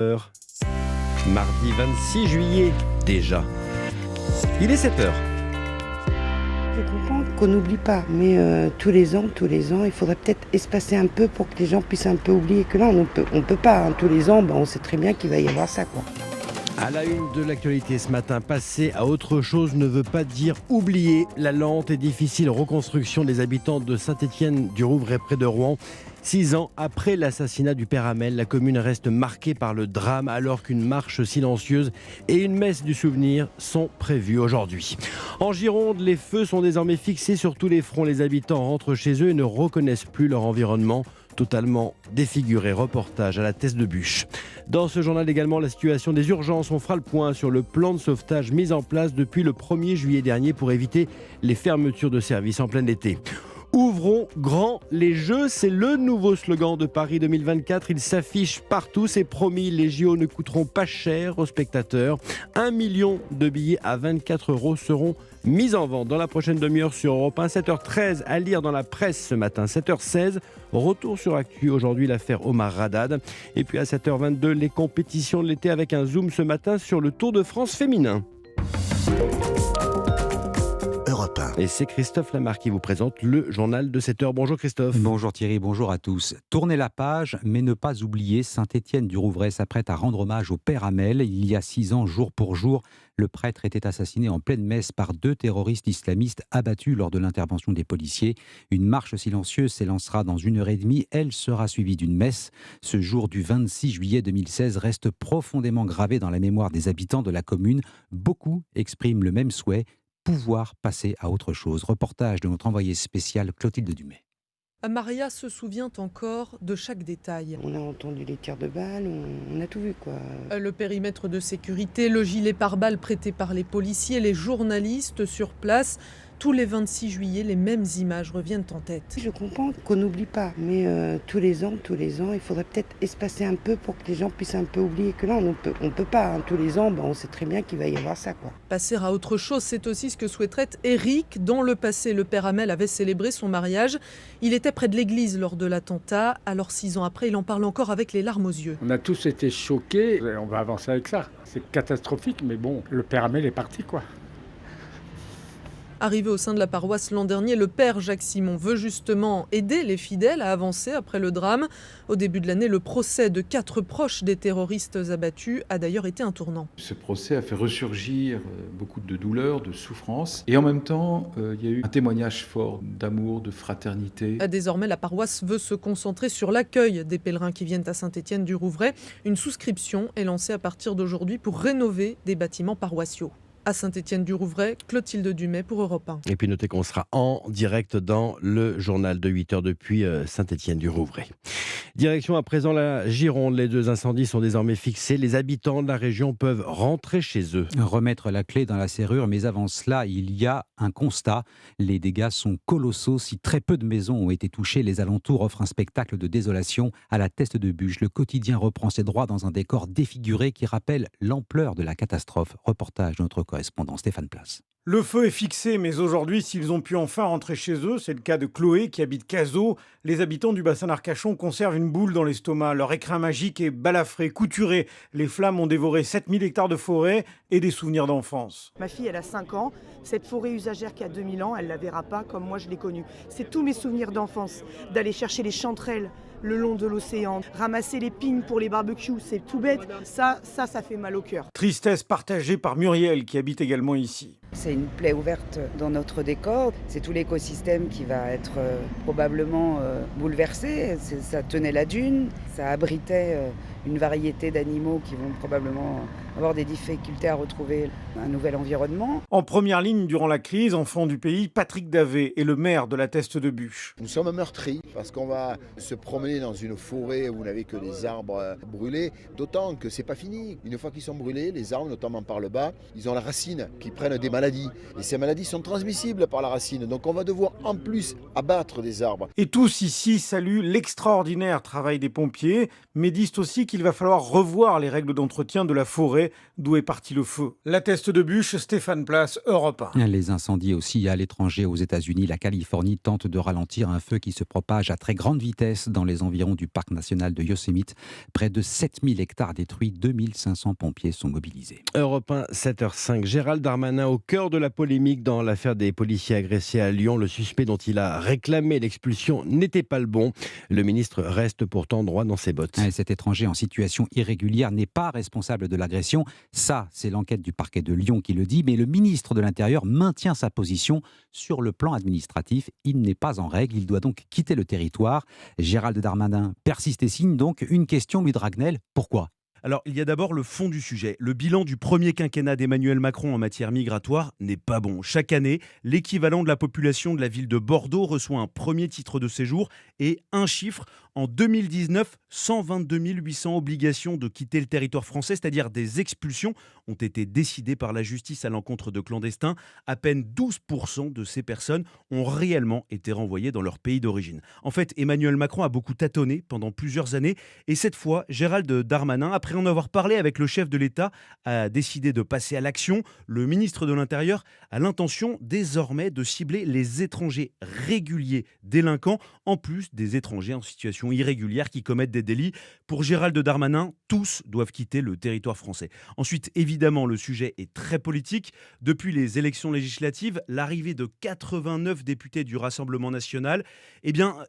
Heure. Mardi 26 juillet, déjà. Il est 7 heures. Je comprends qu'on n'oublie pas, mais tous les ans, il faudrait peut-être espacer un peu pour que les gens puissent un peu oublier que là, on peut pas. Tous les ans, on sait très bien qu'il va y avoir ça, quoi. À la une de l'actualité ce matin, passer à autre chose ne veut pas dire oublier la lente et difficile reconstruction des habitants de Saint-Étienne-du-Rouvray près de Rouen. 6 ans après l'assassinat du père Hamel, la commune reste marquée par le drame alors qu'une marche silencieuse et une messe du souvenir sont prévues aujourd'hui. En Gironde, les feux sont désormais fixés sur tous les fronts. Les habitants rentrent chez eux et ne reconnaissent plus leur environnement. Totalement défiguré. Reportage à la Teste de Bûche. Dans ce journal également, la situation des urgences. On fera le point sur le plan de sauvetage mis en place depuis le 1er juillet dernier pour éviter les fermetures de services en plein été. Ouvrons grand les Jeux, c'est le nouveau slogan de Paris 2024. Il s'affiche partout, c'est promis, les JO ne coûteront pas cher aux spectateurs. 1 million de billets à 24 € seront mis en vente dans la prochaine demi-heure sur Europe 1. 7h13 à lire dans la presse ce matin. 7h16, retour sur Actu, aujourd'hui l'affaire Omar Haddad. Et puis à 7h22, les compétitions de l'été avec un zoom ce matin sur le Tour de France féminin. Et c'est Christophe Lamarque qui vous présente le journal de 7h. Bonjour Christophe. Bonjour Thierry, bonjour à tous. Tournez la page, mais ne pas oublier, Saint-Étienne-du-Rouvray s'apprête à rendre hommage au père Hamel. Il y a 6 ans, jour pour jour, le prêtre était assassiné en pleine messe par 2 terroristes islamistes abattus lors de l'intervention des policiers. Une marche silencieuse s'élancera dans 1h30. Elle sera suivie d'une messe. Ce jour du 26 juillet 2016 reste profondément gravé dans la mémoire des habitants de la commune. Beaucoup expriment le même souhait: pouvoir passer à autre chose. Reportage de notre envoyée spéciale Clotilde Dumay. Maria se souvient encore de chaque détail. On a entendu les tirs de balles, on a tout vu, quoi. Le périmètre de sécurité, le gilet pare-balles prêté par les policiers, les journalistes sur place. Tous les 26 juillet, les mêmes images reviennent en tête. Je comprends qu'on n'oublie pas, mais tous les ans, il faudrait peut-être espacer un peu pour que les gens puissent un peu oublier que là, on peut pas. Tous les ans, on sait très bien qu'il va y avoir ça, quoi. Passer à autre chose, c'est aussi ce que souhaiterait Eric. Dans le passé, le père Hamel avait célébré son mariage. Il était près de l'église lors de l'attentat. Alors 6 ans après, il en parle encore avec les larmes aux yeux. On a tous été choqués. On va avancer avec ça. C'est catastrophique, mais bon, le père Hamel est parti, quoi. Arrivé au sein de la paroisse l'an dernier, le père Jacques Simon veut justement aider les fidèles à avancer après le drame. Au début de l'année, le procès de 4 proches des terroristes abattus a d'ailleurs été un tournant. Ce procès a fait ressurgir beaucoup de douleurs, de souffrances. Et en même temps, il y a eu un témoignage fort d'amour, de fraternité. Désormais, la paroisse veut se concentrer sur l'accueil des pèlerins qui viennent à Saint-Étienne-du-Rouvray. Une souscription est lancée à partir d'aujourd'hui pour rénover des bâtiments paroissiaux. À Saint-Étienne-du-Rouvray, Clotilde Dumay pour Europe 1. Et puis notez qu'on sera en direct dans le journal de 8h depuis Saint-Étienne-du-Rouvray. Direction à présent la Gironde. Les 2 incendies sont désormais fixés. Les habitants de la région peuvent rentrer chez eux. Remettre la clé dans la serrure, mais avant cela, il y a un constat. Les dégâts sont colossaux. Si très peu de maisons ont été touchées, les alentours offrent un spectacle de désolation. À la Teste de Bûche, le quotidien reprend ses droits dans un décor défiguré qui rappelle l'ampleur de la catastrophe. Reportage de notre correspondant Stéphane Place. Le feu est fixé, mais aujourd'hui, s'ils ont pu enfin rentrer chez eux, c'est le cas de Chloé qui habite Cazaux. Les habitants du bassin d'Arcachon conservent une boule dans l'estomac. Leur écrin magique est balafré, couturé. Les flammes ont dévoré 7000 hectares de forêt et des souvenirs d'enfance. Ma fille, elle a 5 ans. Cette forêt usagère qui a 2000 ans, elle ne la verra pas comme moi je l'ai connue. C'est tous mes souvenirs d'enfance, d'aller chercher les chanterelles le long de l'océan, ramasser les pignes pour les barbecues, c'est tout bête. Ça fait mal au cœur. Tristesse partagée par Muriel qui habite également ici. C'est une plaie ouverte dans notre décor. C'est tout l'écosystème qui va être probablement bouleversé. Ça tenait la dune, ça abritait une variété d'animaux qui vont probablement avoir des difficultés à retrouver un nouvel environnement. En première ligne durant la crise, enfant du pays, Patrick Davé est le maire de la Teste de Bûche. Nous sommes meurtris parce qu'on va se promener dans une forêt où vous n'avez que des arbres brûlés, d'autant que c'est pas fini. Une fois qu'ils sont brûlés, les arbres, notamment par le bas, ils ont la racine qui prennent des maladies. Et ces maladies sont transmissibles par la racine. Donc on va devoir en plus abattre des arbres. Et tous ici saluent l'extraordinaire travail des pompiers, mais disent aussi qu'il va falloir revoir les règles d'entretien de la forêt d'où est parti le feu. La teste de bûche, Stéphane Place, Europe 1. Les incendies aussi à l'étranger, aux États-Unis, la Californie tente de ralentir un feu qui se propage à très grande vitesse dans les environs du parc national de Yosemite. Près de 7000 hectares détruits, 2500 pompiers sont mobilisés. Europe 1, 7h05. Gérald Darmanin au cœur de la polémique dans l'affaire des policiers agressés à Lyon. Le suspect dont il a réclamé l'expulsion n'était pas le bon. Le ministre reste pourtant droit dans ses bottes. Cet étranger en situation irrégulière n'est pas responsable de l'agression. Ça, c'est l'enquête du parquet de Lyon qui le dit. Mais le ministre de l'Intérieur maintient sa position. Sur le plan administratif, il n'est pas en règle. Il doit donc quitter le territoire. Gérald Darmanin persiste et signe donc. Une question, Louis Dragnel. Pourquoi ? Alors, il y a d'abord le fond du sujet. Le bilan du premier quinquennat d'Emmanuel Macron en matière migratoire n'est pas bon. Chaque année, l'équivalent de la population de la ville de Bordeaux reçoit un premier titre de séjour et un chiffre. En 2019, 122 800 obligations de quitter le territoire français, c'est-à-dire des expulsions, ont été décidées par la justice à l'encontre de clandestins. À peine 12% de ces personnes ont réellement été renvoyées dans leur pays d'origine. En fait, Emmanuel Macron a beaucoup tâtonné pendant plusieurs années et cette fois, Gérald Darmanin, après en avoir parlé avec le chef de l'État, a décidé de passer à l'action. Le ministre de l'Intérieur a l'intention désormais de cibler les étrangers réguliers délinquants, en plus des étrangers en situation irrégulière qui commettent des délits. Pour Gérald Darmanin, tous doivent quitter le territoire français. Ensuite, évidemment, le sujet est très politique. Depuis les élections législatives, l'arrivée de 89 députés du Rassemblement national,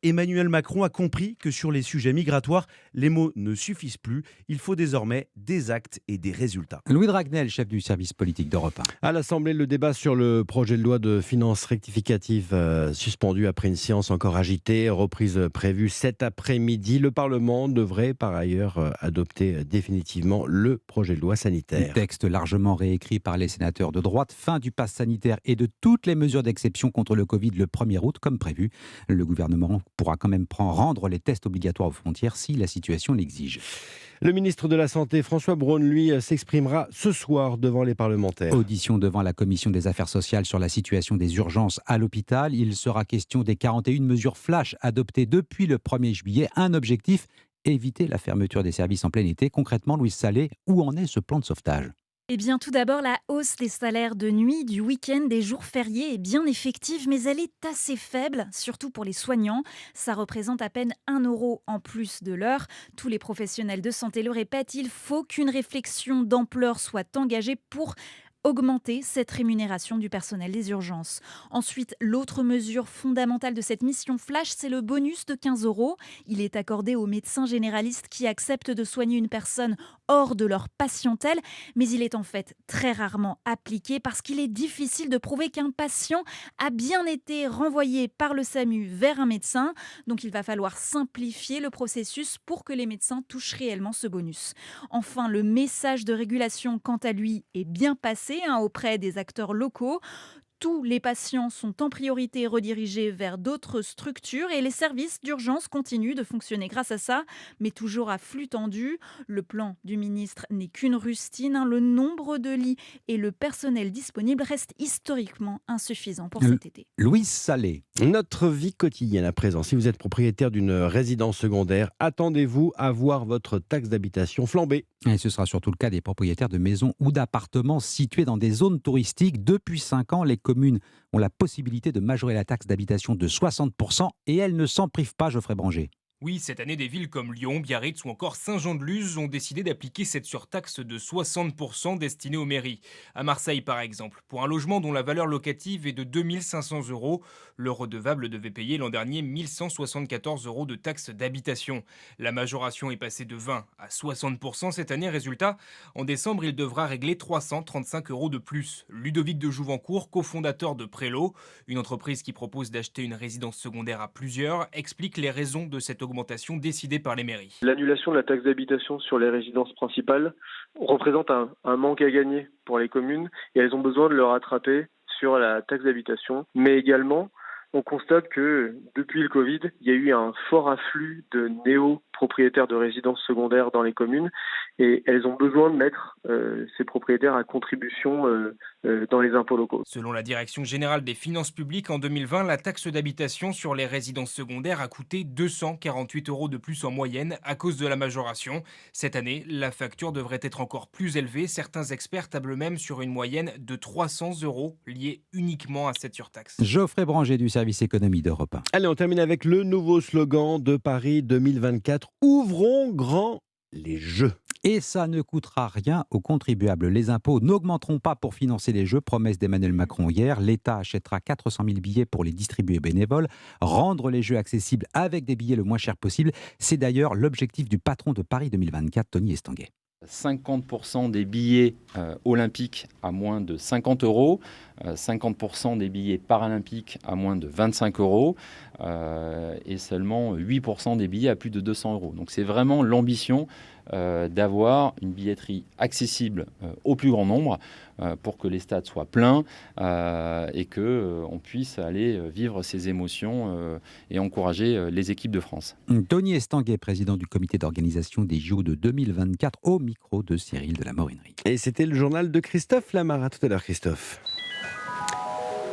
Emmanuel Macron a compris que sur les sujets migratoires, les mots ne suffisent plus. Il faut désormais des actes et des résultats. Louis Dragnel, chef du service politique d'Europe 1. À l'Assemblée, le débat sur le projet de loi de finances rectificative suspendu après une séance encore agitée, reprise prévue cet après-midi. Le Parlement devrait par ailleurs adopter définitivement le projet de loi sanitaire. Un texte largement réécrit par les sénateurs de droite, fin du pass sanitaire et de toutes les mesures d'exception contre le Covid le 1er août comme prévu. Le gouvernement pourra quand même rendre les tests obligatoires aux frontières si la situation l'exige. Le ministre de la Santé, François Braun, lui, s'exprimera ce soir devant les parlementaires. Audition devant la Commission des affaires sociales sur la situation des urgences à l'hôpital. Il sera question des 41 mesures flash adoptées depuis le 1er juillet. Un objectif, éviter la fermeture des services en plein été. Concrètement, Louise Salé, où en est ce plan de sauvetage ? Tout d'abord, la hausse des salaires de nuit, du week-end, des jours fériés est bien effective, mais elle est assez faible, surtout pour les soignants. Ça représente à peine 1 € en plus de l'heure. Tous les professionnels de santé le répètent, il faut qu'une réflexion d'ampleur soit engagée pour augmenter cette rémunération du personnel des urgences. Ensuite, l'autre mesure fondamentale de cette mission flash, c'est le bonus de 15 €. Il est accordé aux médecins généralistes qui acceptent de soigner une personne hors de leur patientèle, mais il est en fait très rarement appliqué parce qu'il est difficile de prouver qu'un patient a bien été renvoyé par le SAMU vers un médecin. Donc il va falloir simplifier le processus pour que les médecins touchent réellement ce bonus. Enfin, le message de régulation, quant à lui, est bien passé auprès des acteurs locaux. Tous les patients sont en priorité redirigés vers d'autres structures et les services d'urgence continuent de fonctionner grâce à ça, mais toujours à flux tendu. Le plan du ministre n'est qu'une rustine. Le nombre de lits et le personnel disponible restent historiquement insuffisants pour cet été. Louise Salé. Notre vie quotidienne à présent. Si vous êtes propriétaire d'une résidence secondaire, attendez-vous à voir votre taxe d'habitation flamber. Et ce sera surtout le cas des propriétaires de maisons ou d'appartements situés dans des zones touristiques. Depuis 5 ans, les communes ont la possibilité de majorer la taxe d'habitation de 60% et elles ne s'en privent pas, Geoffrey Branger. Oui, cette année, des villes comme Lyon, Biarritz ou encore Saint-Jean-de-Luz ont décidé d'appliquer cette surtaxe de 60% destinée aux mairies. À Marseille, par exemple, pour un logement dont la valeur locative est de 2 500 €, le redevable devait payer l'an dernier 1 174 € de taxe d'habitation. La majoration est passée de 20 à 60% cette année. Résultat, en décembre, il devra régler 335 € de plus. Ludovic de Jouvencourt, cofondateur de Prélo, une entreprise qui propose d'acheter une résidence secondaire à plusieurs, explique les raisons de cette augmentation décidée par les mairies. L'annulation de la taxe d'habitation sur les résidences principales représente un manque à gagner pour les communes et elles ont besoin de le rattraper sur la taxe d'habitation, mais également on constate que depuis le Covid, il y a eu un fort afflux de néo-propriétaires de résidences secondaires dans les communes et elles ont besoin de mettre ces propriétaires à contribution dans les impôts locaux. Selon la Direction générale des finances publiques, en 2020, la taxe d'habitation sur les résidences secondaires a coûté 248 € de plus en moyenne à cause de la majoration. Cette année, la facture devrait être encore plus élevée. Certains experts tablent même sur une moyenne de 300 € liée uniquement à cette surtaxe. Geoffrey Branger du service économie d'Europe 1. Allez, on termine avec le nouveau slogan de Paris 2024. Ouvrons grand les jeux. Et ça ne coûtera rien aux contribuables. Les impôts n'augmenteront pas pour financer les jeux, promesse d'Emmanuel Macron hier. L'État achètera 400 000 billets pour les distribuer bénévoles. Rendre les jeux accessibles avec des billets le moins cher possible, c'est d'ailleurs l'objectif du patron de Paris 2024, Tony Estanguet. 50% des billets olympiques à moins de 50 €, 50% des billets paralympiques à moins de 25 € et seulement 8% des billets à plus de 200 €. Donc c'est vraiment l'ambition d'avoir une billetterie accessible au plus grand nombre pour que les stades soient pleins et qu'on puisse aller vivre ces émotions et encourager les équipes de France. Tony Estanguet, président du comité d'organisation des JO de 2024, au micro de Cyril de la Morinerie. Et c'était le journal de Christophe Lamar. À tout à l'heure, Christophe.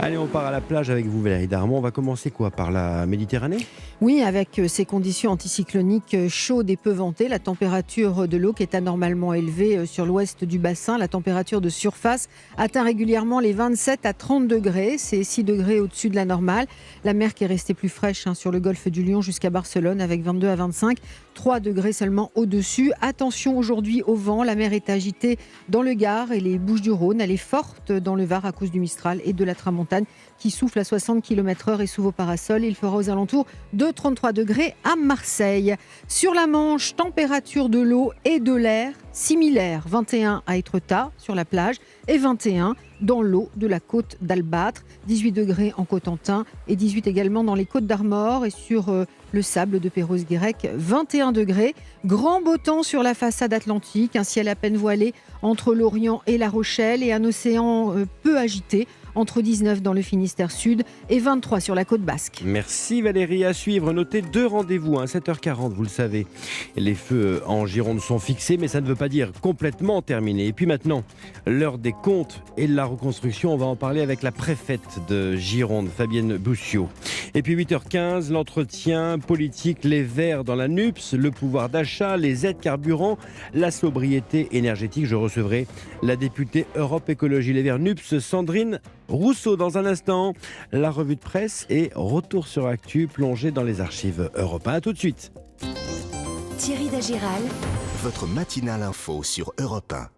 Allez, on part à la plage avec vous, Valérie Darmon. On va commencer quoi? Par la Méditerranée? Oui, avec ces conditions anticycloniques chaudes et peu ventées, la température de l'eau qui est anormalement élevée sur l'ouest du bassin, la température de surface atteint régulièrement les 27 à 30 degrés. C'est 6 degrés au-dessus de la normale. La mer qui est restée plus fraîche sur le golfe du Lion jusqu'à Barcelone avec 22 à 25, 3 degrés seulement au-dessus. Attention aujourd'hui au vent, la mer est agitée dans le Gard et les Bouches-du-Rhône. Elle est forte dans le Var à cause du Mistral et de la tramontane qui souffle à 60 km/h et sous vos parasols. Il fera aux alentours de 33 degrés à Marseille. Sur la Manche, température de l'eau et de l'air similaire. 21 à Étretat sur la plage et 21 dans l'eau de la côte d'Albâtre. 18 degrés en Cotentin et 18 également dans les Côtes d'Armor et sur le sable de Perros-Guirec. 21 degrés. Grand beau temps sur la façade atlantique. Un ciel à peine voilé entre l'Orient et La Rochelle et un océan peu agité entre 19 dans le Finistère Sud et 23 sur la côte basque. Merci Valérie. À suivre, notez 2 rendez-vous à 7h40, vous le savez. Les feux en Gironde sont fixés, mais ça ne veut pas dire complètement terminé. Et puis maintenant, l'heure des comptes et de la reconstruction. On va en parler avec la préfète de Gironde, Fabienne Boussiot. Et puis 8h15, l'entretien politique, les Verts dans la NUPS, le pouvoir d'achat, les aides carburant, la sobriété énergétique. Je recevrai la députée Europe Écologie Les Verts NUPS, Sandrine Rousseau. Dans un instant, la revue de presse et retour sur Actu, plongé dans les archives Europe 1. A tout de suite. Thierry Dagiral, votre matinale info sur Europe 1.